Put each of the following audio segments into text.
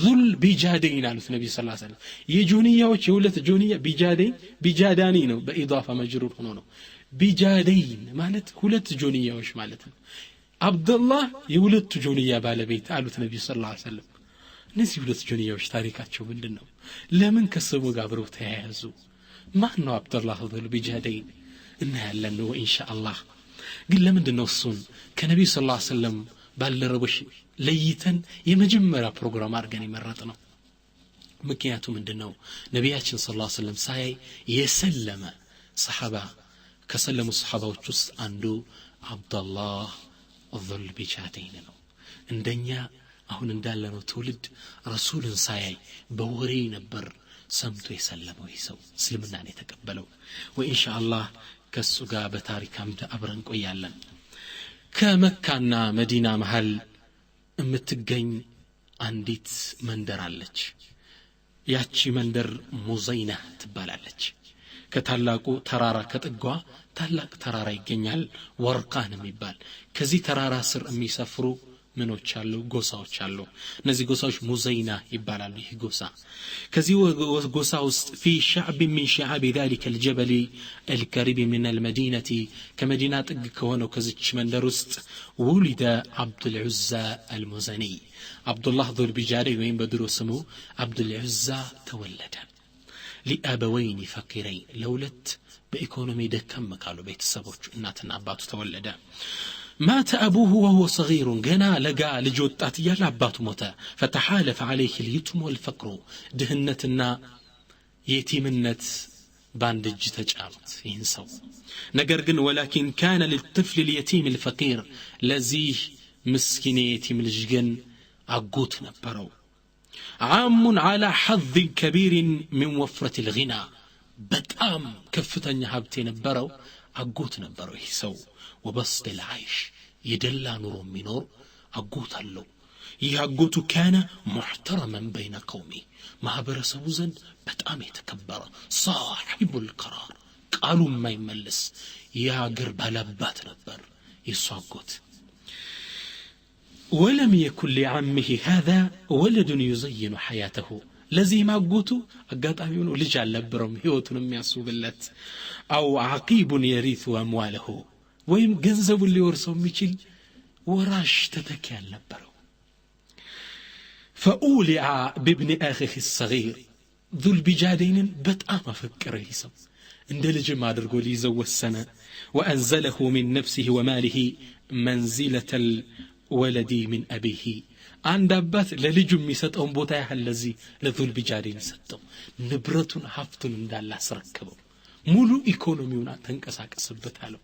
ዙል ቢጃደይን አሉት ነብዩ ሰለላሁ ዐለይሂ ወሰለም የጆንያዎች የሁለት ጆንያ ቢጃደይን ቢጃዳኒ ነው በኢዳፋ መጅሩር ሆኖ ነው ቢጃደይን ማለት ሁለት ጆንያዎች ማለት ነው አብዱላህ የሁለት ጆንያ ባለቤት አሉት ነብዩ ሰለላሁ ዐለይሂ ወሰለም እነዚህ ሁለት ጆንያዎች ታሪካቸው ምንድነው ለምን ከስሙ ጋር አብረው ተያያዙ ማን ነው አብዱላህ ዙል ቢጃደይን እና ያለን ነው ኢንሻአላህ ግን ለምንድነው እሱን ከነብዩ ሰለላሁ ዐለይሂ ወሰለም ባልደረቦች ለይተን የመጀመሪያ ፕሮግራም አድርገን የመረጥነው ምክንያቱ ምንድነው ነብያችን ሰለላሁ ዐለይሂ ወሰለም ሳይ የሰለመ ሰሃባ ከሰለሙ ሰሃባዎች ውስጥ አንዱ አብዱላህ ዙል ቢጃደይን ነው እንደኛ አሁን እንዳለነው ትውልድ ረሱልን ሳያይ በወሬ ነበር ሰምቶ የሰለመው ይሰው እስልምናን የተቀበለው ወኢንሻአላህ ከሱ ጋር በታሪክ አምድ አብረን ቆያለን ከመካና መዲና መሃል የምትገኝ አንዲት መንደር አለች ያቺ መንደር ሙዘይና ትባላለች ከታላቁ ተራራ ከጥጓ ታላቅ ተራራ ይገኛል ወርቃን የሚባል ከዚህ ተራራ ስር የሚሰፍሩ ምኖች አሉ ጎሳዎች አሉ እነዚህ ጎሳዎች ሙዘይና ይባላሉ ይህ ጎሳ ከዚህ ጎሳ ውስጥ في شعب من شعاب ذلك الجبل القريب من المدينة كمدينة ጥግ ከሆነው ከዚች መንደር ውስጥ ولد عبد العزى المزني عبد الله ذو البجاري ወይም በድሮ ስሙ عبد العزى ተወለደ لأبوين فقيرين ለሁለት በኢኮኖሚ ደከም ካሉ ቤተሰቦች እናትና አባቱ ተወለደ مات أبوه وهو صغير جنا لقى لجوتات يلا أباته موتا فتحالف عليه اليتم والفقر دهنتنا يتيمنت باندج تجامت ينسو نقرقن ولكن كان للطفل اليتيم الفقير لزيه مسكين يتيم الجن عقوت نبرو عام على حظ كبير من وفرة الغنى بتأم كفتن يحبتين نبرو عقوت نبرو يسو وبسط العيش يدلى نور منور أقوت اللو يهقوت كان محترما بين قومي ما برسو زند بتأم يتكبر صاحب القرار قالوا ما يملس يا قرب لبات نبر يسوقوت ولم يكن لعمه هذا ولد يزين حياته لذي ما قوتو أقاطعون لجال لبرم هيوتن ياسو بالله أو عقيب يريث أمواله ወይም ገንዘቡን ሊወርሰው የሚችል ወራሽ ተተኪ አልነበረው فأولع بابن أخيه الصغير ذو البجادين በጣም አፈቀረ ይሰው እንደ ልጅም አድርጎ ሊይዘው ወሰነ وأنزله من نفسه وماله منزلة الولد من أبيه አንድ አባት ለልጁ የሚሰጠውን ቦታ ያህል ለዚህ ለዙል ቢጃዲን ሰጠው ንብረቱን ሀብቱን እንዳለ አስረከበው ሙሉ ኢኮኖሚውን ተንቀሳቀሰበት አለው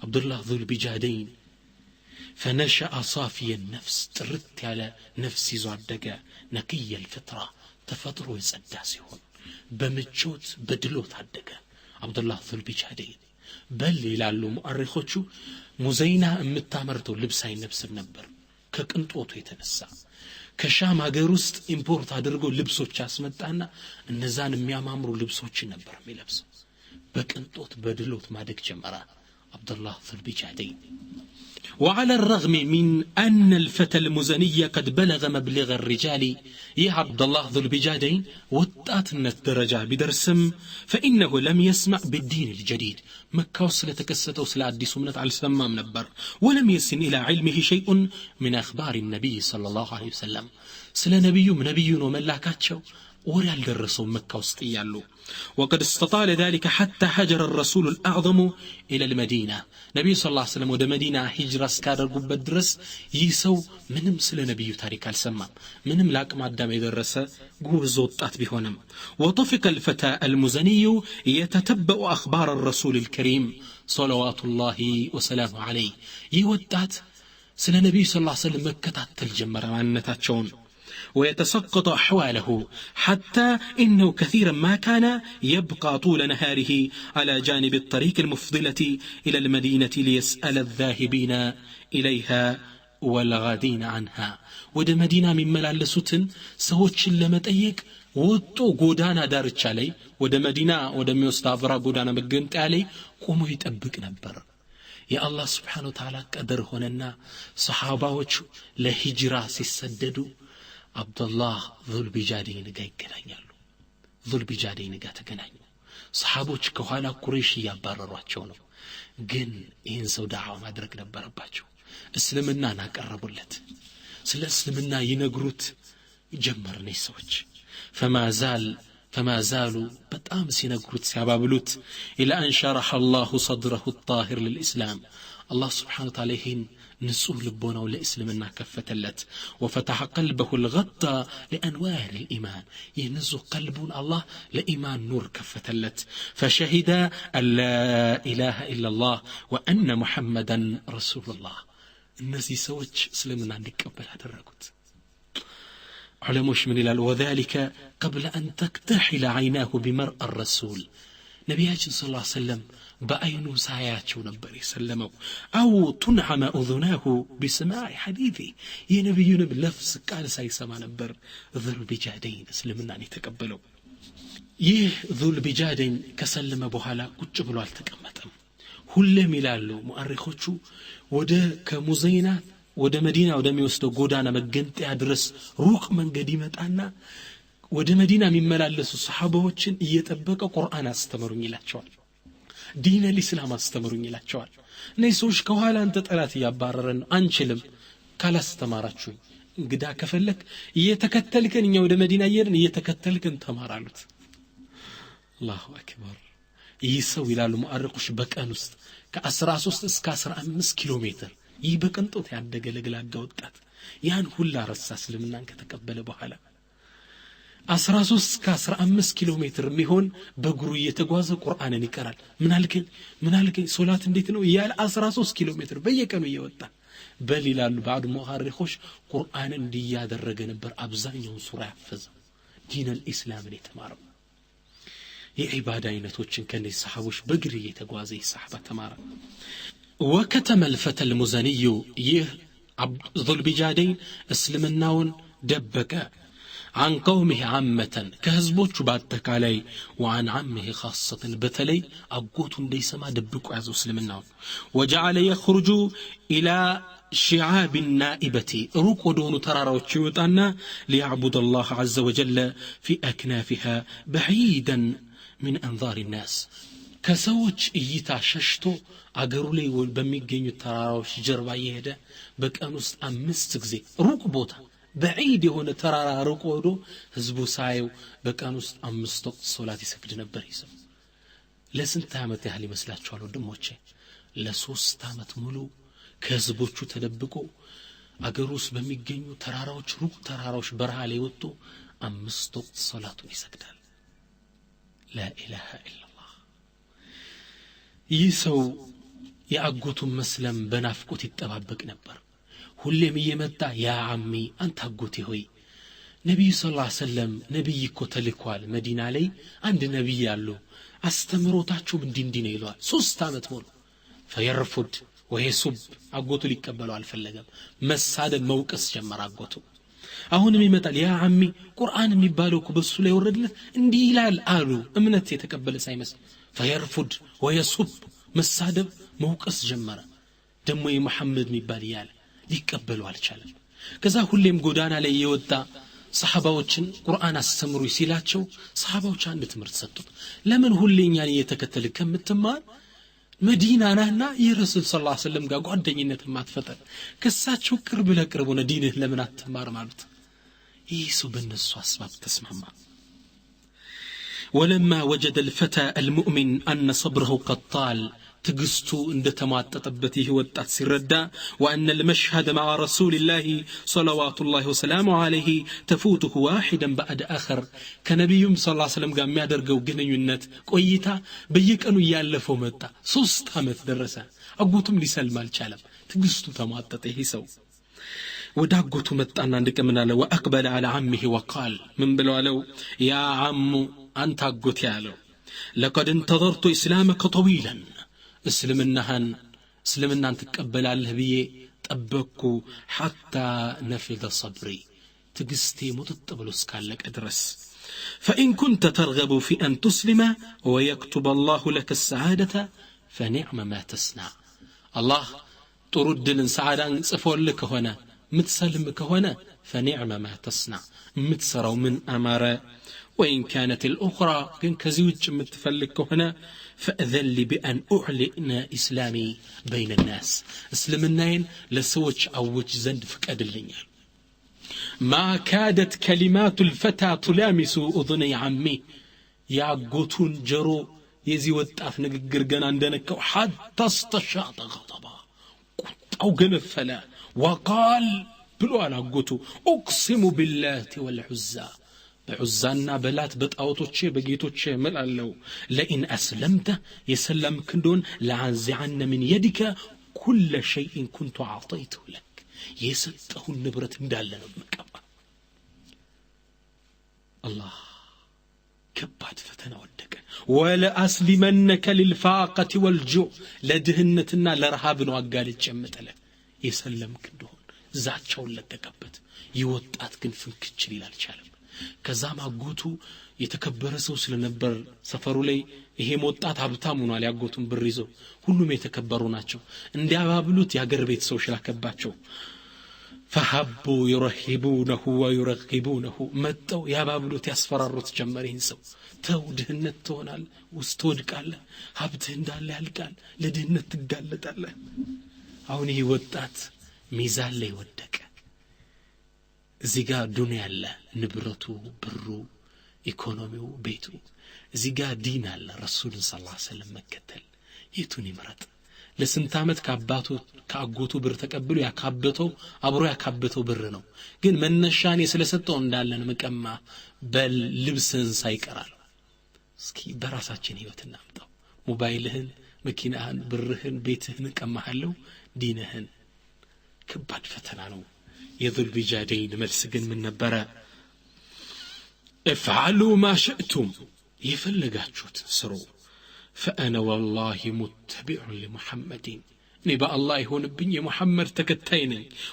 عبد الله ذو البجادين فنشأ صافي النفس ترت على نفسي زعدقة نقي الفطرة تفطروا يصداسيون بمجوت بدلوت عدقة عبد الله ذو البجادين بل يلالو مؤرخوچو مزينا امتامرتو لبساي نفس النبر كقنطوتو يتنسا ከሻም ሀገር ውስጥ ኢምፖርት አድርጎ ልብሶች አስመጣና እነዛን የሚያማምሩ ልብሶች ነበር የሚለብሰው በቅንጦት በድሎት ማደግ ጀመረ عبد الله ذو البجادين وعلى الرغم من أن الفتى المزني قد بلغ مبلغ الرجال يا عبد الله ذو البجادين وطاتنا الدرجة بدرسم فإنه لم يسمع بالدين الجديد مكة وصلة كسته وصلة عديس ومنت على السمام نبر ولم يسن إلى علمه شيء من أخبار النبي صلى الله عليه وسلم سلا نبي وملاكاتشو ورا الرسول مكة وسطيالو وقد استطال ذلك حتى هجر الرسول الأعظم إلى المدينة نبي صلى الله عليه وسلم ودى مدينة هجرة سكار قبة درس يسو منم سل نبي تاريك السمام منم لاك معدام يدرس قوه زوطات بهونم وطفق الفتى المزني يتتبع أخبار الرسول الكريم صلوات الله وسلامه عليه يودات سل نبي صلى الله عليه وسلم مكة تلجمر عنتات شون ويتسقط أحواله حتى إنه كثيرا ما كان يبقى طول نهاره على جانب الطريق المفضلة إلى المدينة ليسأل الذاهبين إليها والغادين عنها ود مدينة من ملالسوتن سوتش لما تأيك وطو قودانا دارتش علي ود مدينة ود ميوستافرا قودانا بقنت علي قوموا يتأبك نبر يا الله سبحانه وتعالى قدر هنا صحابة لهجرة سيسددوا አብዱላህ ዙልቢጃደይን ጋር ይገናኛሉ። ዙልቢጃደይን ጋር ተገናኙ። ሰሃቦች ከኋላ ቁረይሽ ያባረሯቸው ነው። ግን ይህን ሰው ዳዕዋ ማድረግ ነበረባቸው። እስልምናን አቀረቡለት። ስለ እስልምና ይነግሩት ጀመሩ። ሰዎች فما زالوا በጣም ሲነግሩት ሲያባብሉት إلى أن شرح الله صدره الطاهر للإسلام الله سبحانه وتعالى نصوح لبونه لإسلامنا كفتلت وفتح قلبه الغطى لأنوار الإيمان ينزو قلبون الله لإيمان نور كفتلت فشهد أن لا إله إلا الله وأن محمدا رسول الله الناس سوتش اسلمنا عندك قبل هذا الرقود علموش من الال وذلك قبل أن تكتحل عيناه بمرء الرسول نبينا صلى الله عليه وسلم بأينو ساياتشو نبر يسلموا أو تنعم أذناه بسماع حديثي يا نبينا بلفظ قال سايسما نبر ذو البجادين اسلمنا أن يتقبلوا ذو البجادين كسلم بوهالا كتش بلو التقمتم ሁሌም ይላሉ ሙአሪኾቹ ወደ ከሙዘይና ወደ መዲና ወደሚወስደው ጎዳና መገንጠያ ድረስ ሩቅ መንገድ ይመጣና ወደ መዲና የሚመላለሱ ሰሃባዎችን እየጠበቀ ቁርአን አስተምሩኝ ይላቸዋል። ዲን الاسلام አስተምሩኝ ይላቸዋል። እነዚህ ሰዎች ከኋላ አንተ ጠላት ያባረረን አንችልም ካላስተማራችሁ እንግዳ ከፈለክ እየተከተልከን እኛ ወደ መዲና እየሄድን እየተከተልከን ተማራሉት። አላሁ አክበር። ይሰው ይላሉ ሙአሪኾች በቀን ውስጥ ከ13 እስከ 15 ኪሎ ሜትር ይህ በቀንጦት ያደገ ለግላጋ ወጣት ያን ሁላ ረሳ እስልምናን ከተቀበለ በኋላ 13 እስከ 15 ኪሎ ሜትር የሚሆን በእግሩ እየተጓዘ ቁርአንን ይቀራል። ምን አልከኝ ሶላት እንዴት ነው ያለ 13 ኪሎ ሜትር በየቀኑ እየወጣ በል ይላሉ ባዕድ ሙአሪኾች ቁርአንን እንዲያደረገ ነበር አብዛኛውን ሱራ ያፈዘው ዲን الاسلام የተማረው። የዒባዳ አይነቶችን ከነዚህ ሰሃቦች በግር እየተጓዘ ይሳሐባ ተማረ። وكتم الفتى المزني ذو البجادين اسلمناون دبك عن قومه عامة كهزبوش باتكالي وعن عمه خاصة بتلي أقوت ليس ما دبكوا عزو اسلمناون وجعل يخرج إلى شعاب النائبة روك ودون تراروش يوطانا ليعبد الله عز وجل في أكنافها بعيدا من أنظار الناس ከሰዎች እይታ ሸሽቶ አገሩ ላይ በሚገኙ ተራራዎች ጀርባ እየሄደ በቀን ውስጥ 5 ጊዜ ሩቅ ቦታ بعيد የሆነ ተራራ ሩቅ ወዶ ህዝቡ ሳየው በቀን ውስጥ 5 ወቅት ሶላት ይሰግድ ነበር። ይሰው ለስንት ዓመት ያህል ይመስላችኋል ወንድሞቼ? ለ3 ዓመት ሙሉ ከህዝቦቹ ተደብቆ አገሩ ውስጥ በሚገኙ ተራራዎች ሩቅ ተራራዎች በረሃ ላይ ወጥቶ 5 ወቅት ሶላቱን ይሰግዳል። لا إله إلا الله። ይሰው ያአጎቱን መስለም በናፍቆት ይጠባበቅ ነበር። ሁሌም እየመጣ ያ አሚ አንተ አጎቴ ሆይ ነብዩ ሰለላሁ ዐለይሂ ወሰለም ነብይ እኮ ተልኳል መዲና ላይ አንድ ነብይ ያሉ አስተምሮታቸው እንዲህ ነው ይሏል። 3 ዓመት ሙሉ ፈየርፉድ ወይሱብ አጎቱ ሊቀበለው አልፈለገም። መሳደብ መውቀስ ጀመረ አጎቱ። አሁንም ይመጣል ያ አሚ ቁርአን የሚባለው እኮ በሱ ላይ ወረደለት እንዲህ ይላል አሉ እምነት የተቀበለ ሳይመስል ፈየርፉድ ወይሱብ መሳደብ መውቀስ ጀመረ። ደሞ የመሐመድ የሚባል ይያለ ሊቀበለው አልቻለም። ከዛ ሁሌም ጎዳና ላይ የወጣ ሰሃባዎችን ቁርአን አስተምሩ ሲላቸው ሰሃባዎች አንድ ትምህርት ሰጡት። ለምን ሁሌኛን እየተከተለ ከምትማር መዲና ናና የረሱል ሰለላሁ ዐለይሂ ወሰለም ጋር ጓደኝነት ማትፈጠር ከሳቸው ቅርብ ለቅርብ ሆነ ዲንህ ለምን አትማር ማለት ይሱ በእነሱ አስባብ ተስማማ። ولما وجد الفتى المؤمن أن صبره قد طال تقستو عند تماططبته وطات سيردا وأن المشهد مع رسول الله صلوات الله وسلامه عليه تفوته واحدا بعد آخر كنبي صلى الله عليه وسلم قام يادرقو قنينت قويتا بيكأنو يالفو متا 3 ዓመት ደረሰ። አጎቱም ሊሰልም አልቻለም። ትግስቱ ተማጠጠ። ይሰው ወዳጎቱ መጣና እንደቀምናለ وأقبل على عمه وقال من بلواለው يا عم أنت አጎቴ ያለው لقد انتظرت إسلامك طويلا እስልምናን ትቀበላለህ ብዬ ጠበቅኩ حتى نفذ صبري ትግስቴ ሙጥጥ ብሎ እስካለቀ ድረስ فإن كنت ترغب في أن تسلم ويكتب الله لك السعادة فنعم ما تصنع الله ጥሩ ዕድልን ሰዓዳን ጽፎልህ ከሆነ ምትሰልም ከሆነ فنعم ما تصنع متسروا من أمارة وإن كانت الأخرى كن كزيوج متفلك هنا فأذن لي بأن أعلن إسلامي بين الناس اسلمناين لسوج أوج زند فكاد اللينيا ما كادت كلمات الفتى تلامس أذني عمي يا قوتون جرو يزي وطاف نغغر ገና እንደነከው حتى استشاط غضبا أو جنفلا وقال ብሎ አላጎቱ اقسم بالله والعزى بعزانا بلات بطاوتوچ بጌቶች መላለው لئن اسلمت يسلمك እንደሆን لعنزعن من يدك كل شيء كنت اعطيته لك የሰጠሁን ንብረት እንዳለ ነው መቀባ الله ከባድ ፈተና ወደቀ ولا اسلمنك للفاقه والجوع ለድህነትና ለረሃብ ነው አጋልጭ የምጠለ የሰለምክ እንደሆን ዛቻውን ለቀቀበት ይወጣት ግን ፍንክች ሊል አልቻለም ከዛም አጎቱ የተከበረ ሰው ስለነበር ሰፈሩ ላይ ይሄ ወጣት ሀብታም ሆኗል ያጎቱን ብር ይዞ ሁሉም የተከበሩ ናቸው እንዲያባብሉት ያገር ቤት ሰው ሽላከባቸው فحبوا يرهبونه ويرغبونه መጣው ያባብሉት ያስፈራሩት ጀመረኝ ሰው ተው ድህነት ትሆናል ውስጥ ወድቃለህ ሀብትህ እንዳለ ያልቃል ለድህነት ትጋለጣለህ አሁን ይሄ ወጣት ሚዛን ላይ ወደቀ እዚህ ጋር ዱንያ አለ ንብረቱ ብሩ ኢኮኖሚው ቤቱ እዚህ ጋር ዲን አለ ረሱልን ሰለላሁ ዐለይሂ ወሰለም መከተል የቱን ይመረጥ ለስንት አመት ከአጎቱ ብር ተቀብሎ ያካበተው አብሮ ያካበተው ብር ነው ግን መነሻኔ ስለሰጠው እንዳለን መቀማ በልብስን ሳይቀራል እስኪ በራሳችን ህይወት እናምጣው ሞባይልህን መኪናህን ብርህን ቤትህን ቀማሃለው ዲንህን ከባድ ፈተና ነው የذل بجادين መልስ ግን ምን ነበር افعلوا ما شئتم يفلغاچوت سرو فانا والله متبع لمحمد نبا الله يهونبني محمد تكتين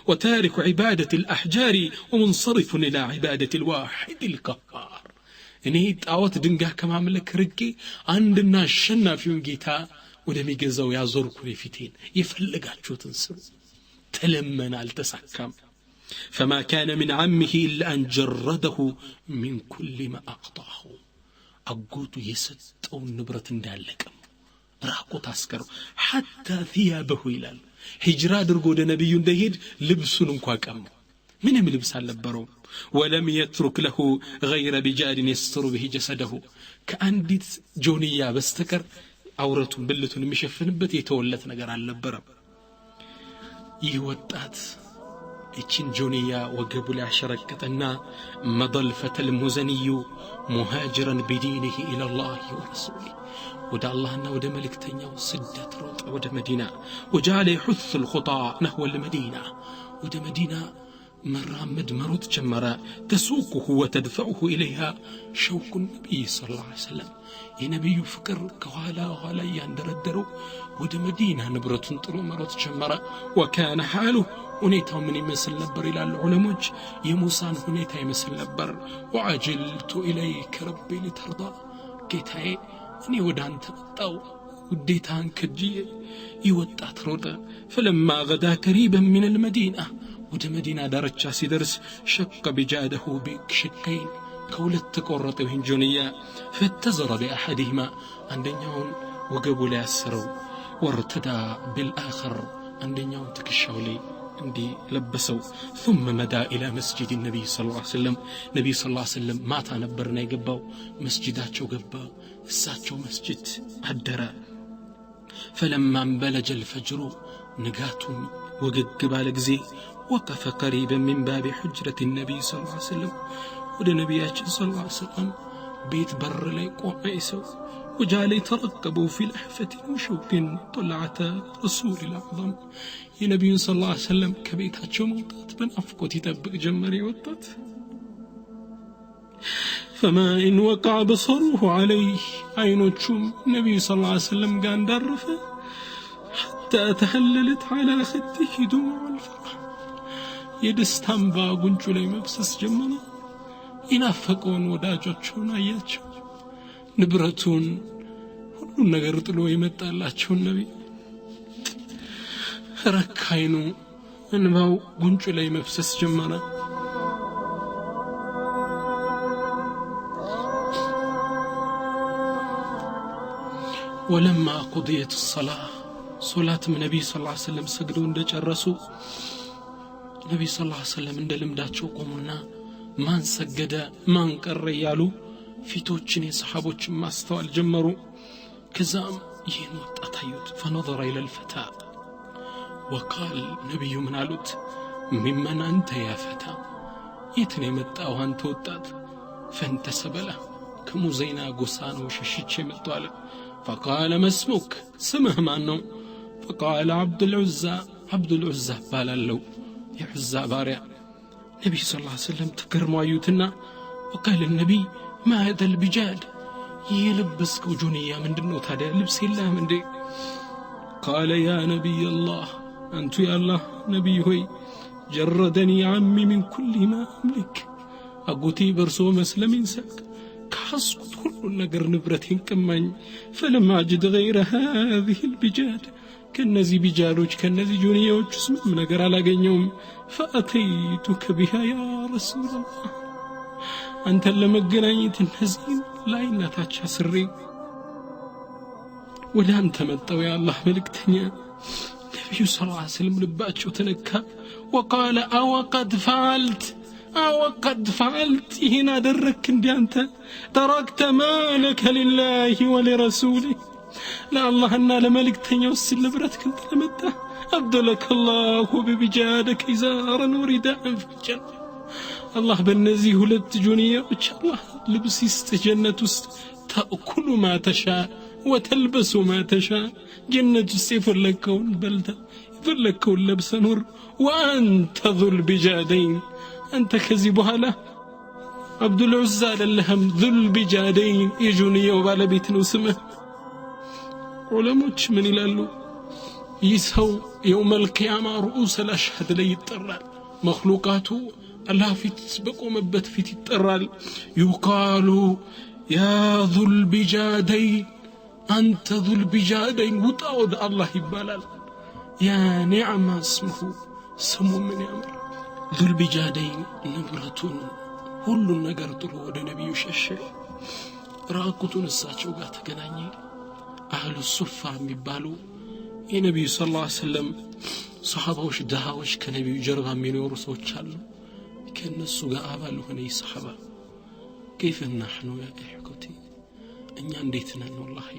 وتارك عباده الاحجار ومنصرف الى عباده الواحد القهار اني طاوت ድንጋይ ከማምለክ ርቄ አንድና አሸናፊውን ጌታ ወደሚገዛው ያዞርኩ ለፊቴን ይፈልጋችሁትን ስሩ ተለመና አልተሳካም فما كان من عمه الا ان جرده من كل ما اقطعه አጎቱ የሰጠው ንብረት እንዳለቀም ራቆት አስቀረው حتى ثيابه ይላል ሂጅራ አድርጎ ወደ ነብዩ እንደሄድ ልብሱን እንኳን ቀማ ምንም ልብስ አልነበረው ولم يترك له غير بجاد يستر به جسده كأنديت جونيا بستكر አውረቱን ብልቱን የሚሸፍንበት የተወለት ነገር አልነበረም ይወጣት እቺን ጆንያ ወገቡ ላይ አሸረቀተና መضلفة المزني مهاجرا بدينه الى الله ورسوله ወደ አላህና ወደ መልእክተኛው ስደት ሮጠ ወደ መዲና وجعل يحث الخطى نحو المدينة ወደ መዲና مرامد مروت جمرة تسوقه وتدفعه إليها شوق النبي صلى الله عليه وسلم የነብዩ ፍቅር ከኋላ ያንደረደረው ወደ መዲና ንብረቱን ጥሎ መሮት ጀመረ وكان حاله ሁኔታው ምን ይመስል ነበር ይላል ዑለሞች የሙሳን ሁኔታ ይመስል ነበር وعجلت إليك ربي لترضى ጌታዬ እኔ ወደ አንተ መጣው ውዴታን ከጂ ይወጣት ሮጠ فلما غدا قريبا من المدينة ወደ መዲና ዳርቻ ሲደርስ شق بجاده بشقين ከሁለት ተቆረጠው ጆንያ فتزر بأحدهما አንደኛውን ወገቡ ላይ አሰረው ወርተዳ بالآخر አንደኛውን ትከሻው ላይ እንዲ ለበሰው ثم مدى الى مسجد النبي صلى الله عليه وسلم نبي صلى الله عليه وسلم ማታ ነበርና የገባው መስጂዳቸው ገባ እሳቸው መስጂድ አደረ فلما بلج الفجر ንጋቱን ወገግ ባለ ጊዜ وقف قريبا من باب حجرة النبي صلى الله عليه وسلم ወደ ነብያችን صلى الله عليه وسلم ቤት በር ላይ ቆመ ይሰው وجعل يترقبوا في لحفة وشوق طلعت رسول الأعظم የነብዩ صلى الله عليه وسلم ከቤታቸው መውጣት በናፍቆት ይጠብቅ ጀመረ ወጣት فما إن وقع بصره عليه عينوچም ነብዩ صلى الله عليه وسلم ጋር እንዳረፈ حتى تهللت على خده دموع الفرح የደስታም ባጉንጩ ላይ መብሰስ ጀመረ ይናፈቀውን ወዳጆቹን አያቸው ንብረቱን ሁሉ ነገር ጥሎ የመጣላቸው ነብይ ረካይኑ እንባው ጉንጩ ላይ መብሰስ ጀመረ ولما قضيت الصلاة صلاة النبي صلى الله عليه وسلم سجدوا እንደጨረሱ ነብይ ሰለላሁ ዐለይሂ ወሰለም እንደልምዳቸው ቆሙና ማን ሰገደ ማን ቀረ ያሉ ፊቶችን የሰሃቦችን ማስተዋል ጀመሩ ከዛም ይህን ወጣት አዩት فنظر الى الفتى وقال نبي من አሉት ممن انت يا فتى የትኔ መጣው አንተ ወጣት فانتسب له ከሙዘይና ጎሳኖ ሸሽቼ መጣው فقال ما اسمك سمه ማነው فقال عبد العزى ባላለው የዑዛ ባሪያ ነብይ ሰለላሁ ዐለይሂ ወሰለም ተገርመው አዩትና وقال النبي ما هذا البجاد يلبسكو جونيا ምንድነው ታዲያ ልብስ የለህም እንዴ قال يا نبي الله انت يا الله نبي ሆይ جردني عمي من كل ما املك አጎቴ በርሶ መስለሚን ሰክ ካስኩት ሁሉ ነገር ንብረቴን ቀማኝ فلم اجد غير هذه البجاد كنزي بجاروج كنزي جونياዎች ምንም ነገር አላገኘውም فاتيتك بها يا رسول الله አንተ ለመገናኘት እነዚህን ላይና ታች አስሬ ወደ አንተ መጣው ያ አላህ መልእክተኛ ነብዩ ሰለላሁ ዐለይሂ ወሰለም ልባቸው ተነካ وقال او قد فعلت هنا درك እንዴ አንተ تركت مالك لله ولرسوله لا الله እና ለመልእክተኛው ስለብረት ክንተ ለመጣ عبدك الله ببجادك إزارا ورداء في الجنة الله بالنزي ሁለት ጆንያዎች الله ልብስ ይስጥ ጀነት ውስጥ تأكل ما تشاء وتلبس ما تشاء ጀነት ውስጥ የፈለከውን በልተ የፈለከውን ለብሰ ኑር وأنت ذو البجادين أنت ከዚህ በኋላ عبد العزى للهم ذو البجادين የጆንያው ባለቤት ነው ስምህ ዑለሞች ምን ይላሉ ይሰው يوم القيامة رؤوس الأشهاد ላይ ይጠራል مخلوقات الله فيت بقومበት ፊት ይጠራል يقال يا ذو البجادين أنت ذو البجادين وطاود الله ይባላል يا نعم اسمه ስሙ ምን ያምር ذو البجادين ንብረቱን ሁሉን ነገር ጥሎ ወደ ነብዩ ሸሸ ራቁቱን እሳቸው ጋር ተገናኘ አህሉ ሱፋ የሚባሉ የነብዩ ሰለላሁ ዐለይሂ ወሰለም ሰሃባዎች ደሃዎች ከነብዩ ጀርባ የሚኖሩ ሰዎች አሉ ከነሱ ጋር አባል ሆነ ይሰሃባ كيف نحن يا اخوتي እኛ እንዴት ነን والله